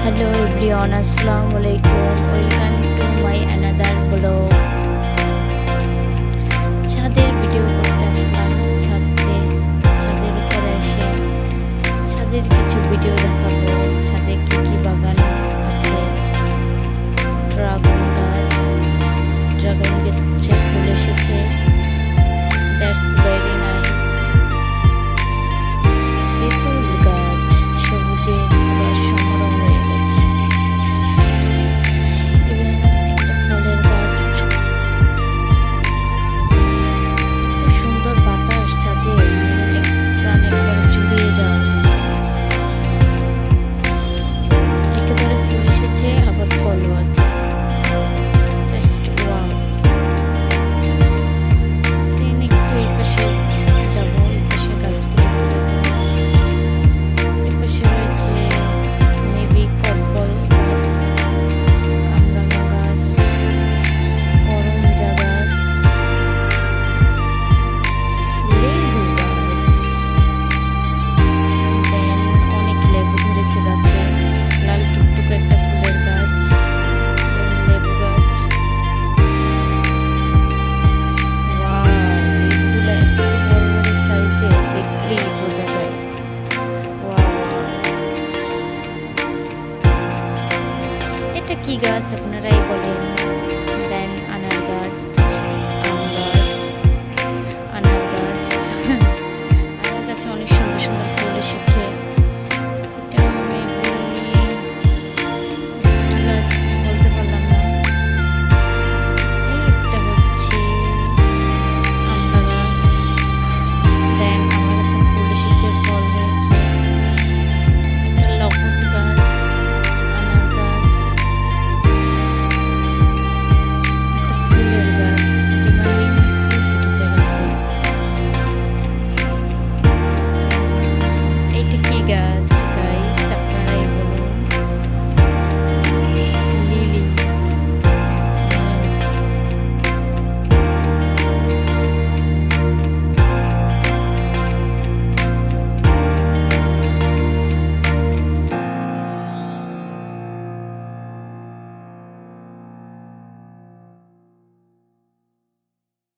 Hello everyone, Assalamu alaikum. Welcome to my another vlog. ছাদের video করতে আসলাম। ছাদের উপরে এসে ছাদের কিছু ভিডিও দেখাবো। ছাদে কি বাগান আছে, ড্রাগন গাছে ফুল এসেছে। That's very nice. বিপুল গাছ সবুজে পুরো সমারোহ হয়ে গেছে। একটা ফলের গাছ, সুন্দর বাতাস ছাদে প্রাণ একবার জুড়িয়ে যাওয়ার মতো। একেবারে ফুল এসেছে, আবার ফলও আছে। Just wow. একটু এই পাশে যাবো, এই পাশে গাছগুলো দেখবো। এই পাশে রয়েছে মেবি কদবেল গাছ, কামরাঙা গাছ, করমজা গাছ, লেবু গাছ। দেন অনেক লেবু ধরেছে গাছে। লাল টুকটুকে একটা ফুলের গাছ, লেবু গাছ। ওয়াও, লেবুগুলো এত বড় বড় সাইজে, দেখলেই বোঝা যায়। ওয়াও, এটা কি গাছ আপনারাই বলেন।